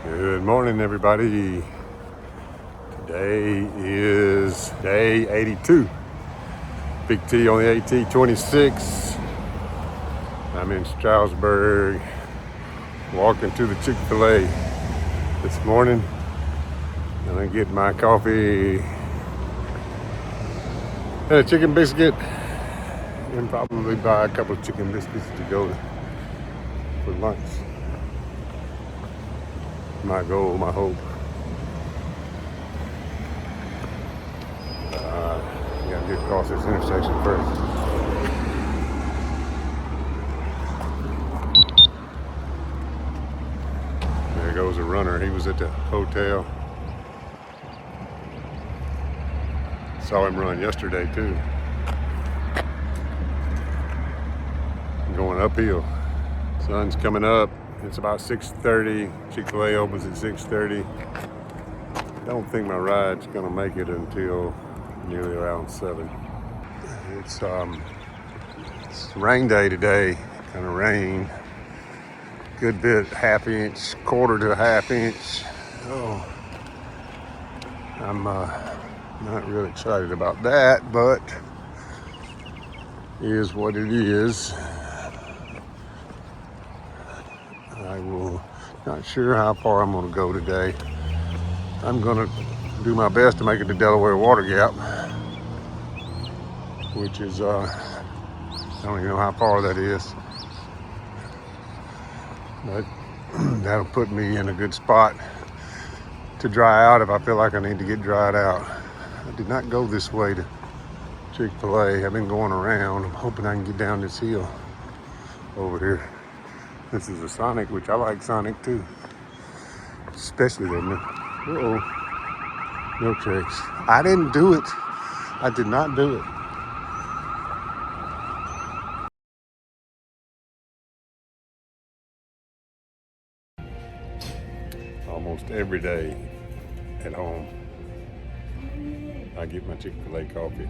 Good morning, everybody. Today is day 82. Big T on the AT 26. I'm in Stroudsburg, walking to the Chick-fil-A this morning. I'm gonna get my coffee and a chicken biscuit, and probably buy a couple of chicken biscuits to go for lunch. My goal, my hope. Gotta get across this intersection first. There goes a runner. He was at the hotel. Saw him run yesterday too. Going uphill. Sun's coming up. It's about 6:30. Chick-fil-A opens at 6:30. Don't think my ride's gonna make it until nearly around 7. It's rain day today. Kind of rain. Good bit, half inch, quarter to a half inch. Oh, I'm not really excited about that, but it is what it is. Not sure how far I'm going to go today. I'm going to do my best to make it to Delaware Water Gap, which is, I don't even know how far that is, but that'll put me in a good spot to dry out if I feel like I need to get dried out. I did not go this way to Chick-fil-A. I've been going around. I'm hoping I can get down this hill over here. This is a Sonic, which I like Sonic too. Especially the milkshakes. I didn't do it. I did not do it. Almost every day at home, I get my Chick-fil-A coffee.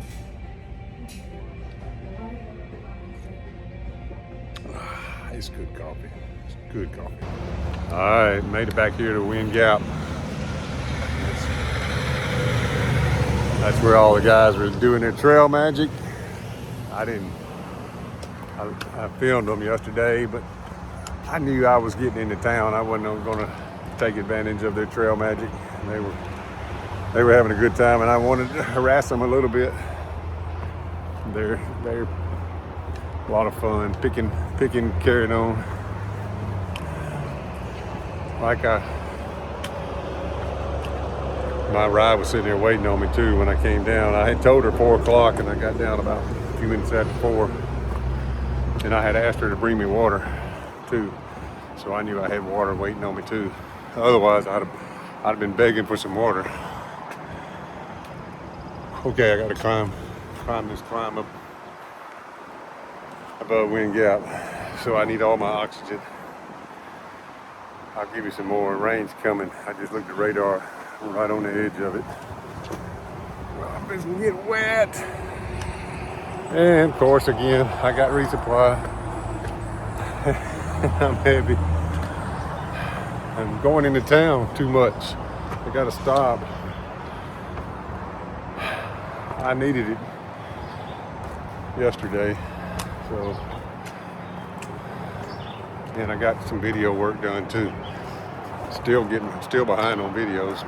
It's good coffee. It's good coffee. All right, made it back here to Wind Gap. That's where all the guys were doing their trail magic. I filmed them yesterday, but I knew I was getting into town. I wasn't going to take advantage of their trail magic. They were having a good time, and I wanted to harass them a little bit. They're a lot of fun, picking, carrying on. My ride was sitting there waiting on me too when I came down. I had told her 4 o'clock, and I got down about a few minutes after 4. And I had asked her to bring me water too, so I knew I had water waiting on me too. Otherwise, I'd have been begging for some water. Okay, I got to climb up above Wind Gap, so I need all my oxygen. I'll give you some more. Rain's coming. I just looked at radar. I'm right on the edge of it. Well, I'm just gonna get wet. And of course, again, I got resupply. I'm heavy. I'm going into town too much. I gotta stop. I needed it yesterday. So, and I got some video work done too. Still behind on videos.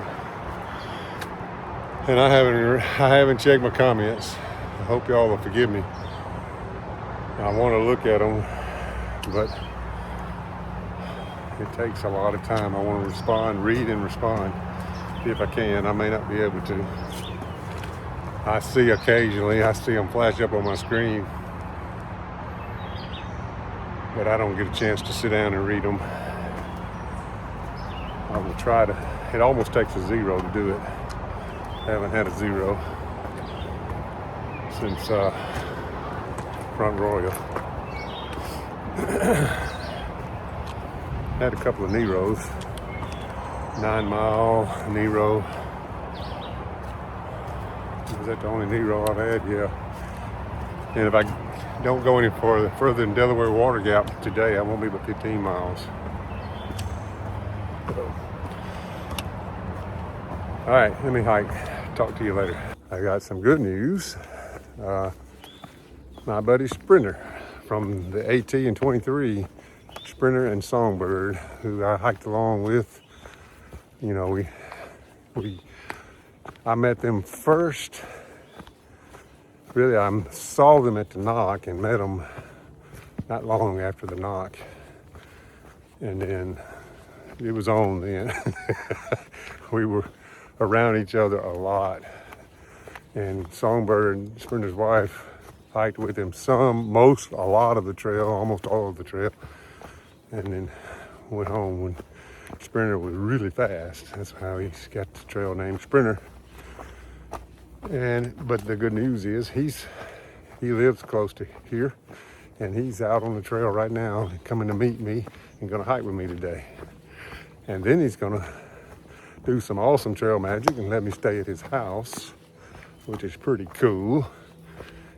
And I haven't checked my comments. I hope y'all will forgive me. I want to look at them, but it takes a lot of time. I want to read and respond if I can. I may not be able to. I see them flash up on my screen, but I don't get a chance to sit down and read them. I will try to. It almost takes a 0 to do it. Haven't had a 0 since Front Royal. Had a couple of Neros. 9 Mile Nero. Is that the only Nero I've had? Yeah. And if I don't go any further than Delaware Water Gap today, I won't be but 15 miles. So All right, let me hike. Talk to you later. I got some good news. My buddy Sprinter from the AT and 23, Sprinter and Songbird, who I hiked along with. You know, I met them first. Really, I saw them at the knock and met them not long after the knock. And then it was on then. We were around each other a lot. And Songbird, Sprinter's wife, hiked with him a lot of the trail, almost all of the trail. And then went home when Sprinter was really fast. That's how he got the trail named Sprinter. But the good news is he lives close to here, and he's out on the trail right now, coming to meet me and gonna hike with me today. And then he's gonna do some awesome trail magic and let me stay at his house, which is pretty cool,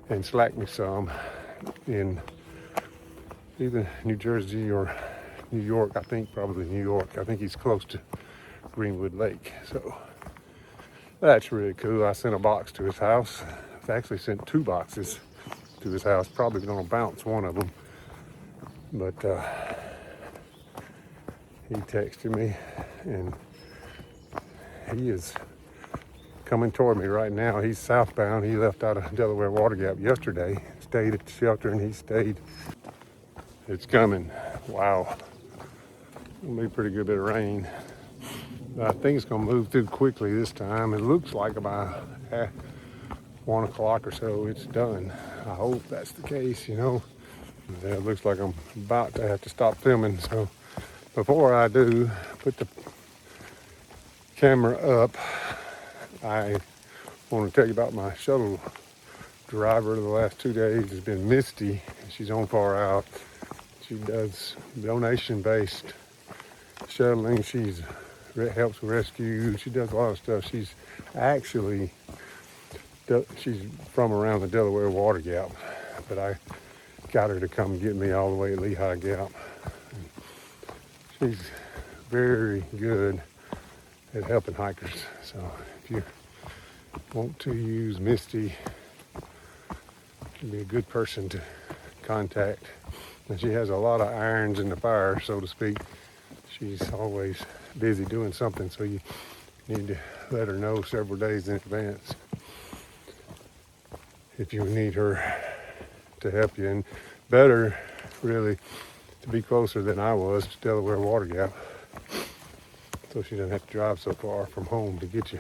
and slack me some in either New Jersey or New York. I think probably New York. I think he's close to Greenwood Lake. So that's really cool. I sent a box to his house. I've actually sent 2 boxes to his house. Probably gonna bounce one of them. But he texted me, and he is coming toward me right now. He's southbound. He left out of Delaware Water Gap yesterday, stayed at the shelter, and he stayed. It's coming. Wow. It'll be a pretty good bit of rain. I think it's going to move through quickly this time. It looks like about 1 o'clock or so it's done. I hope that's the case, you know. It looks like I'm about to have to stop filming. So before I do put the camera up, I want to tell you about my shuttle driver. The last 2 days has been Misty. She's on far out. She does donation-based shuttling. She's helps rescue. She does a lot of stuff. She's from around the Delaware Water Gap, but I got her to come get me all the way at Lehigh Gap. She's very good at helping hikers. So if you want to use Misty, she'd be a good person to contact. And she has a lot of irons in the fire, so to speak. She's always busy doing something, so you need to let her know several days in advance if you need her to help you. And better, really, to be closer than I was to Delaware Water Gap, so she doesn't have to drive so far from home to get you.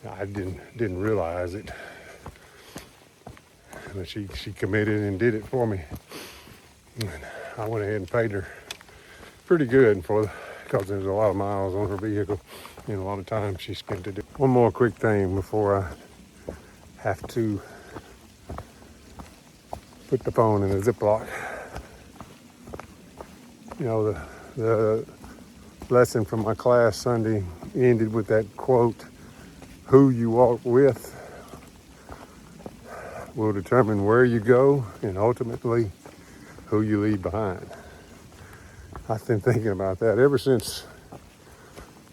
I didn't realize it, but she committed and did it for me. And I went ahead and paid her pretty good because there's a lot of miles on her vehicle and a lot of time she spent to do. One more quick thing before I have to put the phone in a Ziploc. You know, the lesson from my class Sunday ended with that quote, "Who you walk with will determine where you go and ultimately who you leave behind." I've been thinking about that ever since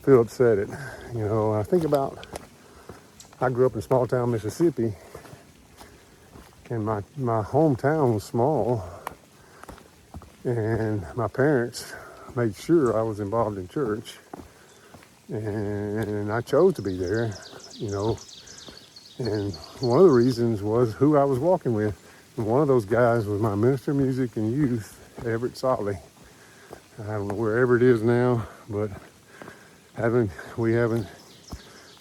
Philip said it. You know, I grew up in small town Mississippi, and my hometown was small, and my parents made sure I was involved in church, and I chose to be there, you know, and one of the reasons was who I was walking with, and one of those guys was my minister of music and youth, Everett Solly. I don't know wherever it is now, but we haven't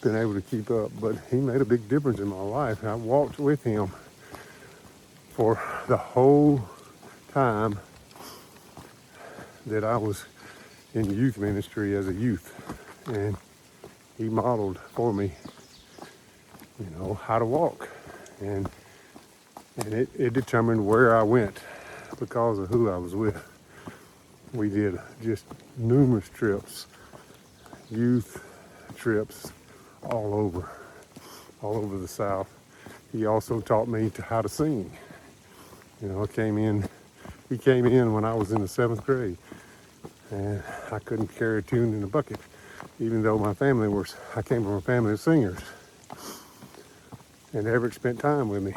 been able to keep up, but he made a big difference in my life. I walked with him for the whole time that I was in youth ministry as a youth, and he modeled for me, you know, how to walk, and it determined where I went because of who I was with. We did just numerous trips, youth trips all over the South. He also taught me how to sing. You know, he came in when I was in the 7th grade, and I couldn't carry a tune in a bucket. even though I came from a family of singers. And Everett spent time with me.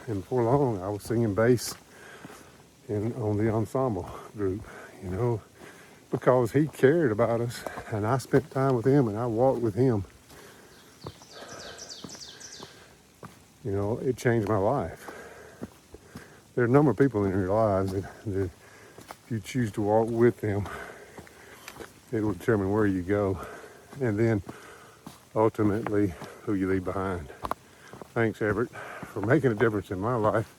And before long, I was singing bass on the ensemble group, you know, because he cared about us, and I spent time with him, and I walked with him. You know, it changed my life. There are a number of people in your lives that if you choose to walk with them, it will determine where you go, and then ultimately who you leave behind. Thanks, Everett, for making a difference in my life.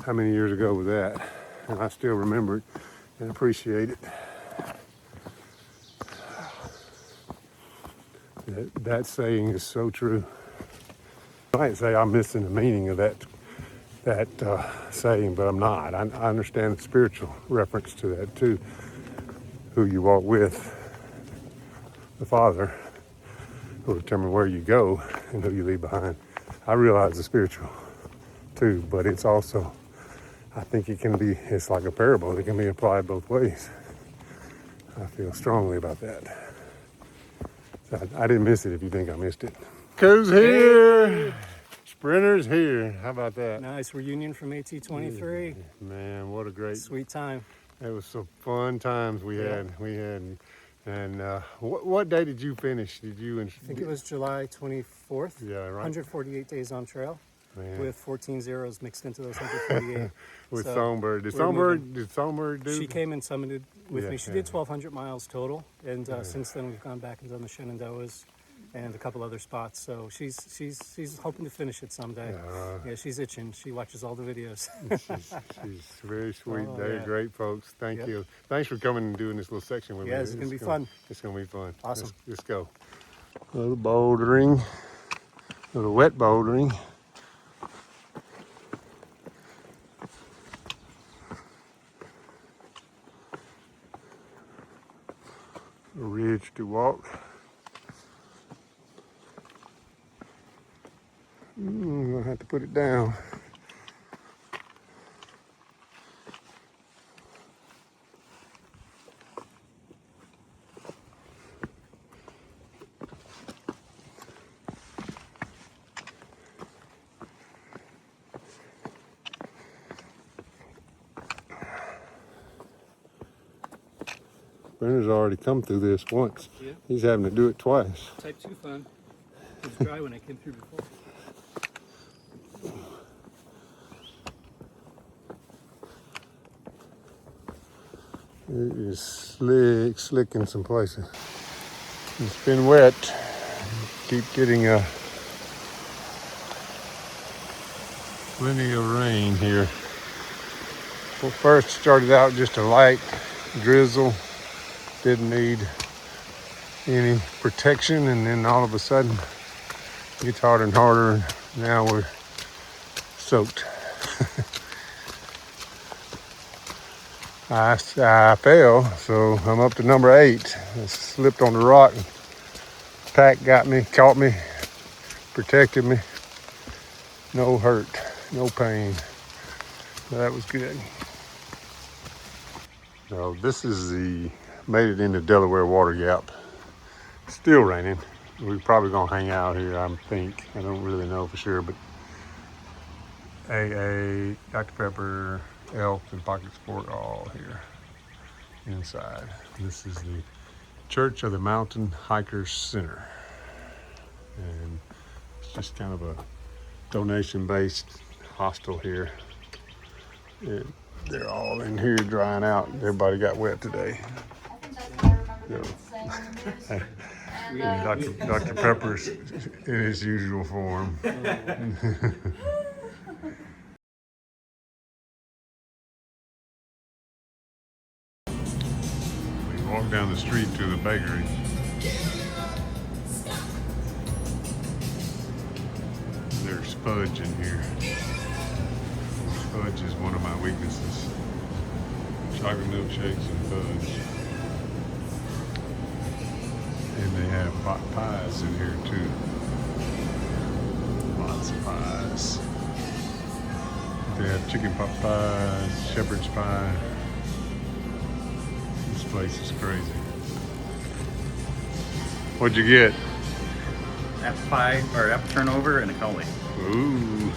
How many years ago was that? And I still remember it and appreciate it. That saying is so true. I might say I'm missing the meaning of that saying, but I'm not. I understand the spiritual reference to that too. Who you walk with, the Father, will determine where you go and who you leave behind. I realize the spiritual too, but it's also, I think it's like a parable. It can be applied both ways. I feel strongly about that. So I didn't miss it if you think I missed it. Who's here? Sprinter's here. How about that? Nice reunion from AT23. Man, what a great, sweet time. It was some fun times we had. And what day did you finish? I think it was July 24th. Yeah, right. 148 days on trail. Man. With 14 zeros mixed into those 148. With So Songbird. Did Songbird do? She came and summited with Yeah, me. She did 1,200 miles total, and since then we've gone back and done the Shenandoahs and a couple other spots. So she's hoping to finish it someday. Yeah, she's itching. She watches all the videos. she's very sweet. Oh, They're yeah. great folks. Thank you. Thanks for coming and doing this little section with me. Yeah, it's gonna be fun. It's gonna be fun. Awesome. Let's go. A little bouldering, a little wet bouldering. A ridge to walk. I'm gonna have to put it down. Brenner's already come through this once. Yeah. He's having to do it twice. Type 2 fun. It was dry when I came through before. It is slick in some places. It's been wet. Keep getting plenty of rain here. Well, first started out just a light drizzle. Didn't need any protection, and then all of a sudden it gets harder and harder, and now we're soaked. I fell, so I'm up to number 8. I slipped on the rock. Pack got me, caught me, protected me. No hurt, no pain. That was good. So this is made it into Delaware Water Gap. Still raining. We're probably gonna hang out here, I think. I don't really know for sure, but AA, Dr. Pepper, Elk, and Pocket Sport are all here inside. This is the Church of the Mountain Hikers Center. And it's just kind of a donation-based hostel here. And they're all in here drying out. Everybody got wet today. So, Dr. Pepper's in his usual form. We walk down the street to the bakery. There's fudge in here. Fudge is one of my weaknesses. Chocolate milkshakes and fudge. And they have pot pies in here too. Lots of pies. They have chicken pot pies, shepherd's pie. This place is crazy. What'd you get? Apple pie or apple turnover and a cannoli. Ooh.